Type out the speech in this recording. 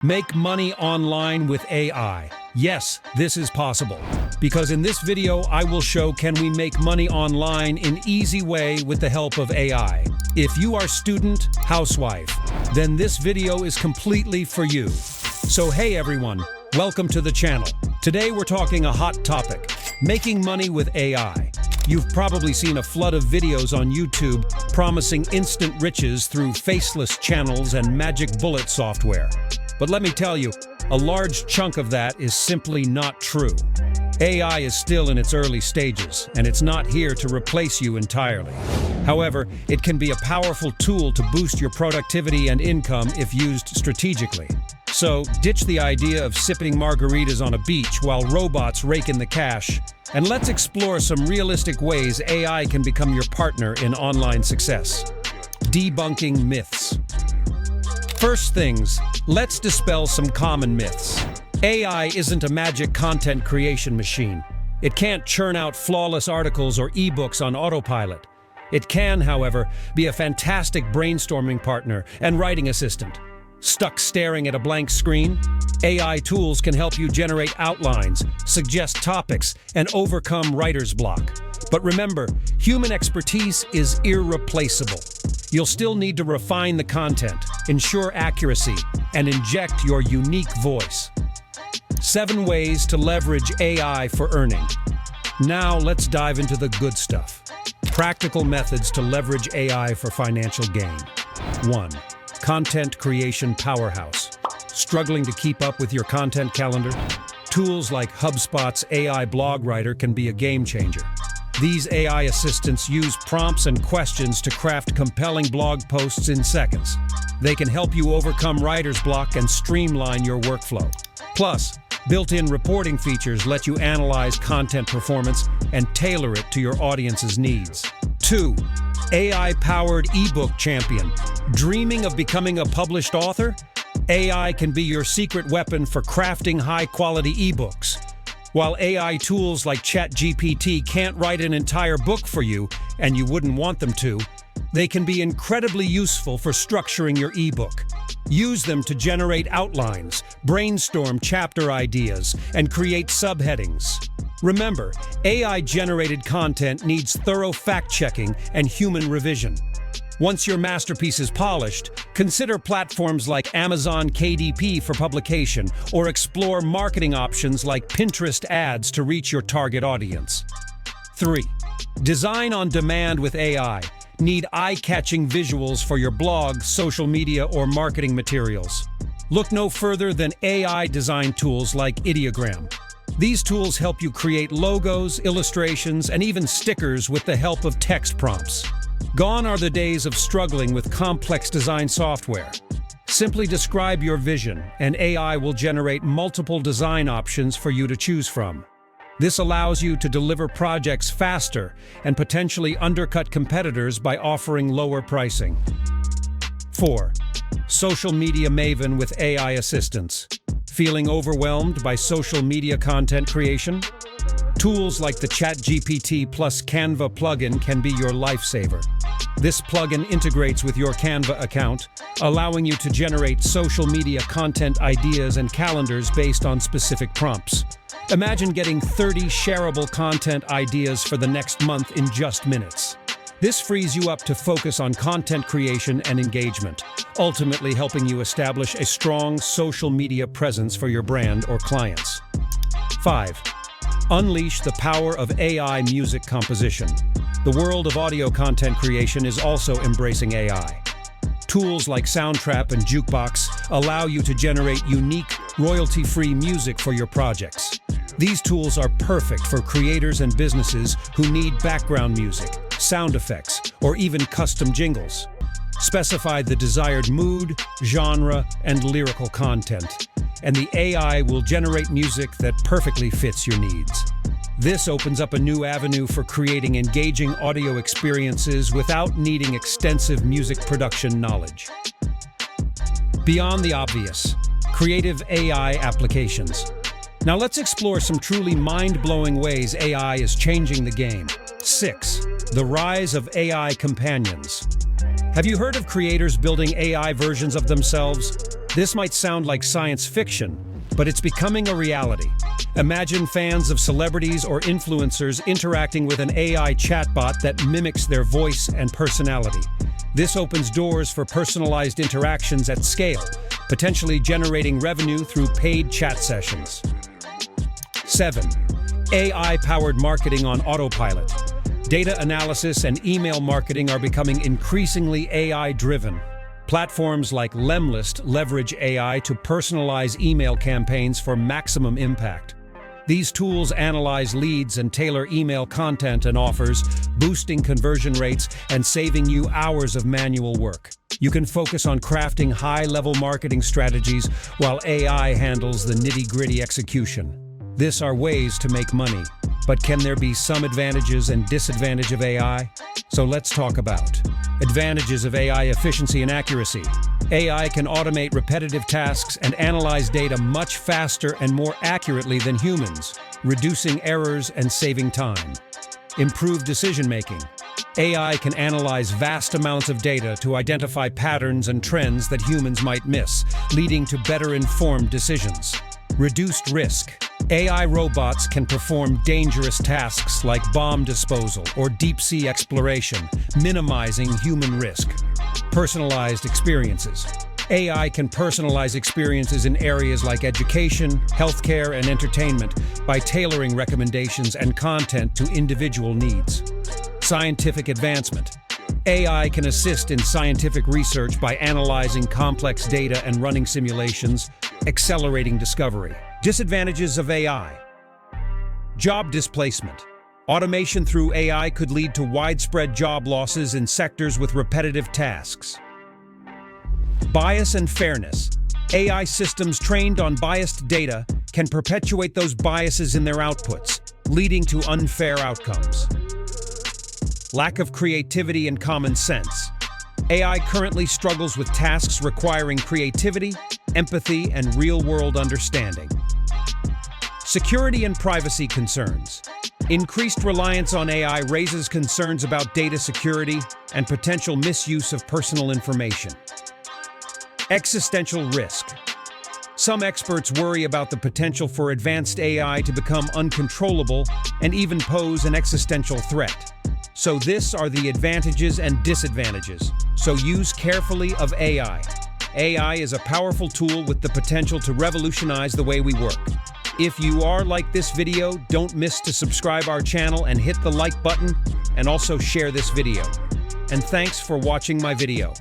Make money online with AI. Yes, this is possible. Because in this video, I will show can we make money online in easy way with the help of AI. If you are student, housewife, then this video is completely for you. So hey everyone, welcome to the channel. Today we're talking a hot topic, making money with AI. You've probably seen a flood of videos on YouTube promising instant riches through faceless channels and magic bullet software. But let me tell you, a large chunk of that is simply not true. AI is still in its early stages, and it's not here to replace you entirely. However, it can be a powerful tool to boost your productivity and income if used strategically. So, ditch the idea of sipping margaritas on a beach while robots rake in the cash, and let's explore some realistic ways AI can become your partner in online success. Debunking myths. First things, let's dispel some common myths. AI isn't a magic content creation machine. It can't churn out flawless articles or ebooks on autopilot. It can, however, be a fantastic brainstorming partner and writing assistant. Stuck staring at a blank screen? AI tools can help you generate outlines, suggest topics, and overcome writer's block. But remember, human expertise is irreplaceable. You'll still need to refine the content, ensure accuracy, and inject your unique voice. 7 ways to leverage AI for earning. Now let's dive into the good stuff. Practical methods to leverage AI for financial gain. 1. Content creation powerhouse. Struggling to keep up with your content calendar? Tools like HubSpot's AI blog writer can be a game changer. These AI assistants use prompts and questions to craft compelling blog posts in seconds. They can help you overcome writer's block and streamline your workflow. Plus, built-in reporting features let you analyze content performance and tailor it to your audience's needs. 2. AI-powered ebook champion. Dreaming of becoming a published author? AI can be your secret weapon for crafting high-quality ebooks. While AI tools like ChatGPT can't write an entire book for you, and you wouldn't want them to, they can be incredibly useful for structuring your ebook. Use them to generate outlines, brainstorm chapter ideas, and create subheadings. Remember, AI-generated content needs thorough fact-checking and human revision. Once your masterpiece is polished, consider platforms like Amazon KDP for publication or explore marketing options like Pinterest ads to reach your target audience. 3. Design on demand with AI. Need eye-catching visuals for your blog, social media, or marketing materials? Look no further than AI design tools like Ideogram. These tools help you create logos, illustrations, and even stickers with the help of text prompts. Gone are the days of struggling with complex design software. Simply describe your vision, and AI will generate multiple design options for you to choose from. This allows you to deliver projects faster and potentially undercut competitors by offering lower pricing. 4. Social media maven with AI assistance. Feeling overwhelmed by social media content creation? Tools like the ChatGPT plus Canva plugin can be your lifesaver. This plugin integrates with your Canva account, allowing you to generate social media content ideas and calendars based on specific prompts. Imagine getting 30 shareable content ideas for the next month in just minutes. This frees you up to focus on content creation and engagement, ultimately helping you establish a strong social media presence for your brand or clients. 5. Unleash the power of AI music composition. The world of audio content creation is also embracing AI. Tools like Soundtrap and Jukebox allow you to generate unique, royalty-free music for your projects. These tools are perfect for creators and businesses who need background music, sound effects, or even custom jingles. Specify the desired mood, genre, and lyrical content, and the AI will generate music that perfectly fits your needs. This opens up a new avenue for creating engaging audio experiences without needing extensive music production knowledge. Beyond the obvious, creative AI applications. Now let's explore some truly mind-blowing ways AI is changing the game. 6. The rise of AI companions. Have you heard of creators building AI versions of themselves? This might sound like science fiction, but it's becoming a reality. Imagine fans of celebrities or influencers interacting with an AI chatbot that mimics their voice and personality. This opens doors for personalized interactions at scale, potentially generating revenue through paid chat sessions. 7. AI-powered marketing on autopilot. Data analysis and email marketing are becoming increasingly AI-driven. Platforms like Lemlist leverage AI to personalize email campaigns for maximum impact. These tools analyze leads and tailor email content and offers, boosting conversion rates and saving you hours of manual work. You can focus on crafting high-level marketing strategies while AI handles the nitty-gritty execution. These are ways to make money. But can there be some advantages and disadvantages of AI? So let's talk about advantages of AI efficiency and accuracy. AI can automate repetitive tasks and analyze data much faster and more accurately than humans, reducing errors and saving time. Improved decision-making. AI can analyze vast amounts of data to identify patterns and trends that humans might miss, leading to better informed decisions. Reduced risk. AI robots can perform dangerous tasks like bomb disposal or deep-sea exploration, minimizing human risk. Personalized experiences. AI can personalize experiences in areas like education, healthcare, and entertainment by tailoring recommendations and content to individual needs. Scientific advancement. AI can assist in scientific research by analyzing complex data and running simulations, accelerating discovery. Disadvantages of AI. Job displacement. Automation through AI could lead to widespread job losses in sectors with repetitive tasks. Bias and fairness. AI systems trained on biased data can perpetuate those biases in their outputs, leading to unfair outcomes. Lack of creativity and common sense. AI currently struggles with tasks requiring creativity, empathy, and real-world understanding. Security and privacy concerns. Increased reliance on AI raises concerns about data security and potential misuse of personal information. Existential risk. Some experts worry about the potential for advanced AI to become uncontrollable and even pose an existential threat. So these are the advantages and disadvantages. So use carefully of AI. AI is a powerful tool with the potential to revolutionize the way we work. If you are like this video, don't miss to subscribe our channel and hit the like button and also share this video. And thanks for watching my video.